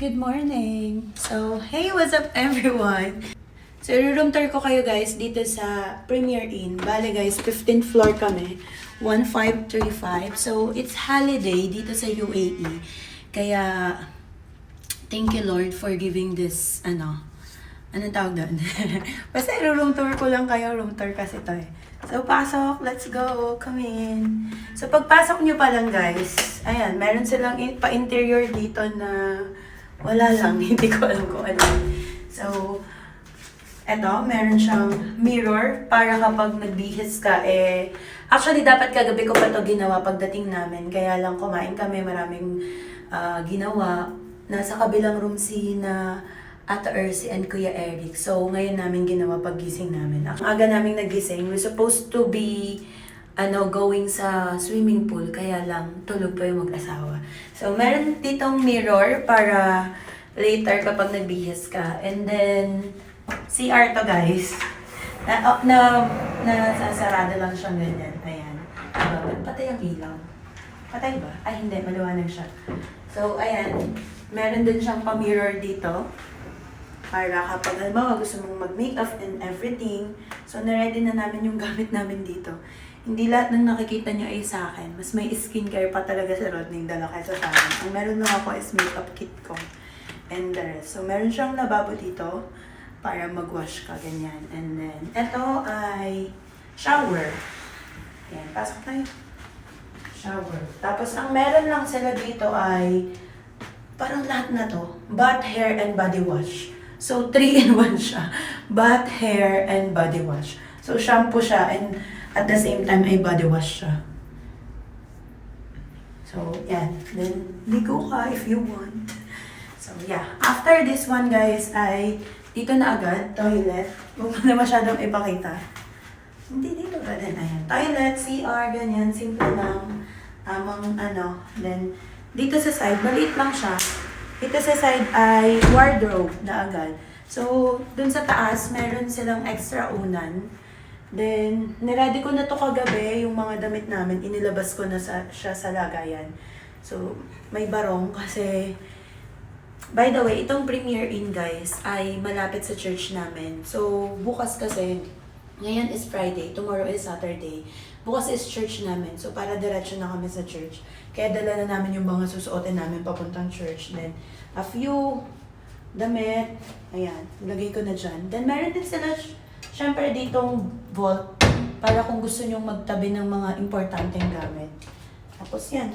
Good morning! So, hey, what's up everyone? So, room tour ko kayo guys dito sa Premier Inn. Bale guys, 15th floor kami. 1535. So, it's holiday dito sa UAE. Kaya, thank you Lord for giving this, anong tawag doon? Basta room tour ko lang kayo, room tour kasi to eh. So, pasok. Let's go. Come in. So, pagpasok nyo pa lang guys, ayan, meron silang pa-interior dito na wala lang. Hindi ko alam kung ano. So, eto, meron siyang mirror para kapag nagbihis ka, actually, dapat kagabi ko pa to ginawa pagdating namin. Kaya lang kumain kami, maraming ginawa. Nasa kabilang room si na Ate Ersi and Kuya Eric. So, ngayon namin ginawa paggising namin. Ang aga namin nagising. We're supposed to be going sa swimming pool. Kaya lang, tulog pa yung mag-asawa. So, meron ditong mirror para later kapag nagbihis ka. And then, CR to guys. Nasasarado lang siyang ganyan. Ayan. Patay ang ilaw. Patay ba? Ay, hindi. Maliwanag siya. So, ayan. Meron din siyang pa-mirror dito. Para kapag halimbawa gusto mong mag-makeup and everything. So, na-ready na namin yung gamit namin dito. Hindi lahat ng nakikita nyo ay sa akin. Mas may skincare pa talaga sa Rodney dala kaysa sa akin. Ang meron lang ako is makeup kit ko. And the rest. So, meron siyang lababo dito para mag-wash ka, ganyan. And then, ito ay shower. Ayan, pasok tayo. Shower. Tapos, ang meron lang sila dito ay parang lahat na to. Bath, hair, and body wash. So, 3-in-1 siya. Bath, hair, and body wash. So, shampoo siya and at the same time ay body wash siya. So, yan. Then, ligo ka if you want. So, yeah. After this one, guys, ay dito na agad, toilet. Huwag mo na masyadong ipakita. Hindi dito ba din? Ayan. Toilet, CR, ganyan. Simple lang. Tamang Then, dito sa side, maliit lang siya. Dito sa side ay wardrobe na agad. So, dun sa taas, meron silang extra unan. Then, niready ko na to kagabi, yung mga damit namin, inilabas ko na siya sa lagayan. So, may barong kasi, by the way, itong Premier Inn guys, ay malapit sa church namin. So, bukas kasi, ngayon is Friday, tomorrow is Saturday. Bukas is church namin. So, para diretso na kami sa church. Kaya dala na namin yung mga susuotin namin papuntang church. Then, a few damit. Ayan, lagay ko na dyan. Then, meron din sila, syempre, ditong vault. Para kung gusto nyong magtabi ng mga importanteng gamit. Tapos, yan.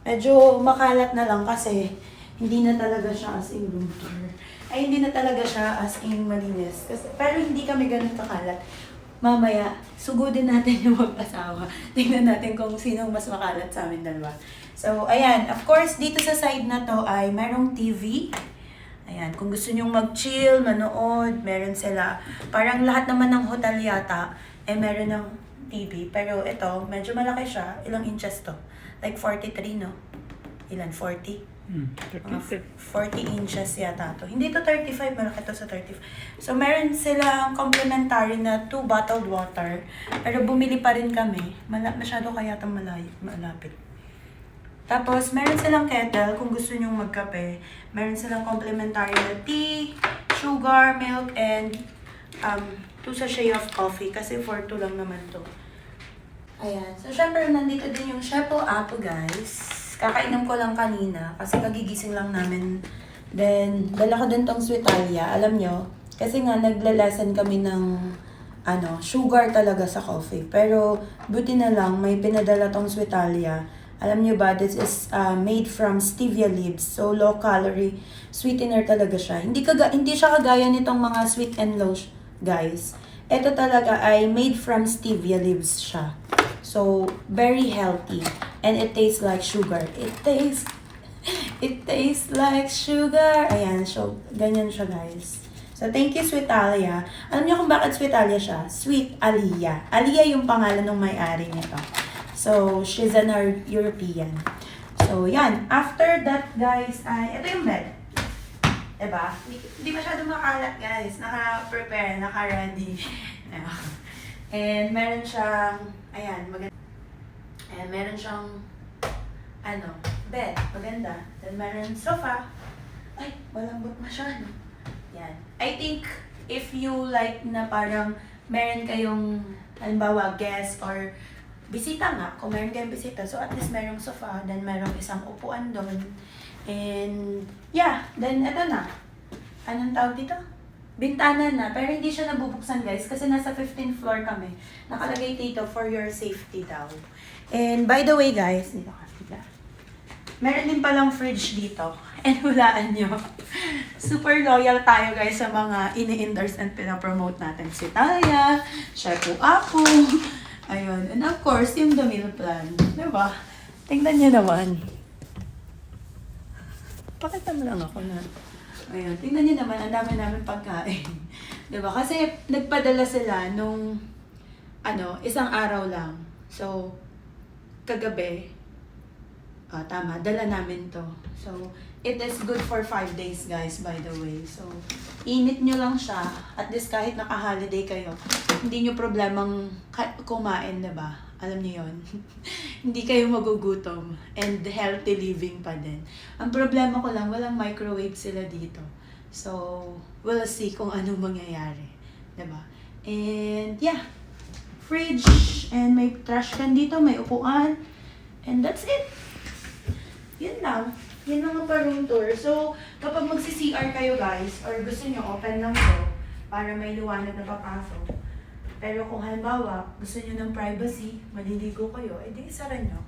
Medyo makalat na lang kasi hindi na talaga siya as in room tour. Ay, hindi na talaga siya as in malinis. Kasi, pero hindi kami ganun kakalat. Mamaya, sugudin natin yung mag-asawa. Tingnan natin kung sinong mas makalat sa amin dalawa. So, ayan. Of course, dito sa side na to ay merong TV. Ayan. Kung gusto nyong mag-chill, manood, meron sila. Parang lahat naman ng hotel yata, meron ng TV. Pero ito, medyo malaki siya. Ilang inches to? Like 43, no? Ilan? 40? 40 inches yata to. Hindi to 35, malaki to sa 35. So, meron silang complimentary na 2 bottled water. Pero bumili pa rin kami. Masyado kaya itong malapit. Tapos, meron silang kettle kung gusto nyong magkape. Meron silang complimentary na tea, sugar, milk, and 2 sachet of coffee. Kasi for 2 lang naman to. Ayan. So, syempre, nandito din yung Shepo Apo, guys. Kakainom ko lang kanina kasi kagigising lang namin. Then, dala ko din tong Switalia. Alam nyo, kasi nga naglalesen kami ng sugar talaga sa coffee. Pero, buti na lang, may pinadala tong Switalia. Alam nyo ba, this is made from stevia leaves. So, low calorie sweetener talaga siya. Hindi siya kagaya nitong mga sweet and low, guys. Ito talaga ay made from stevia leaves siya. So, very healthy. And it tastes like sugar. It tastes like sugar. Ayan, so, ganyan siya, guys. So, thank you, Sweet Alia. Alam niyo kung bakit Sweet Alia siya? Sweet Alia. Alia yung pangalan ng may-ari nito. So, she's an European. So, yan. After that, guys, ito yung bed. Diba? Hindi masyado makalat, guys. Naka-prepare, naka-ready. And meron siyang, ayan, maganda. Ayan, meron siyang, bed. Maganda. Then meron sofa. malambot masyado. Yan. I think if you like na parang meron kayong halimbawa guest or bisita nga, kung meron kayong bisita, so at least merong sofa, then merong isang upuan doon. And yeah, then eto na. Anong tawag dito? Bintana na, pero hindi siya nabubuksan guys kasi nasa 15th floor kami. Nakalagay dito for your safety daw. And by the way guys, dito ka sila. Meron din palang fridge dito. And hulaan nyo. Super loyal tayo guys sa mga ini-endorse and pinapromote natin. Si Taya, Shefu Apo. Ayun. And of course, yung The Meal Plan. Diba? Tingnan nyo naman. Pakita mo lang ako na. Ayun. Tingnan nyo naman, ang dami namin pagkain. Diba? Kasi nagpadala sila nung isang araw lang. So, kagabi, tama, dala namin to. So, it is good for 5 days guys, by the way. So, init nyo lang siya. At least kahit naka-holiday kayo, hindi nyo problemang kumain, diba? Alam niyo yun. Hindi kayo magugutom. And healthy living pa din. Ang problema ko lang, walang microwave sila dito. So, we'll see kung anong mangyayari. Diba? And yeah. Fridge. And may trash can dito, may upuan. And that's it. Yun lang. Yun lang ang pa-room tour. So, kapag magsi-CR kayo guys, or gusto nyo open lang to, para may liwanag na papasok. Pero kung halimbawa, gusto nyo ng privacy, maliligo kayo, edi isara nyo.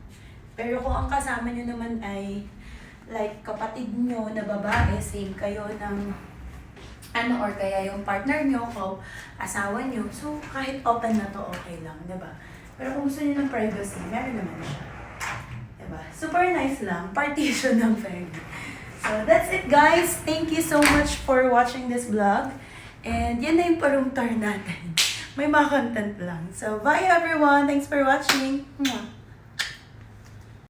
Pero kung ang kasama nyo naman ay, like kapatid nyo na babae, same kayo ng, or kaya yung partner nyo, o asawa nyo, so kahit open na to, okay lang, diba? Pero kung gusto nyo ng privacy, meron naman siya. Diba? Super nice lang. Partition ng peg. So, that's it guys. Thank you so much for watching this vlog. And yan na yung pa-room tour natin. May mga content lang. So, bye everyone. Thanks for watching. Mwah.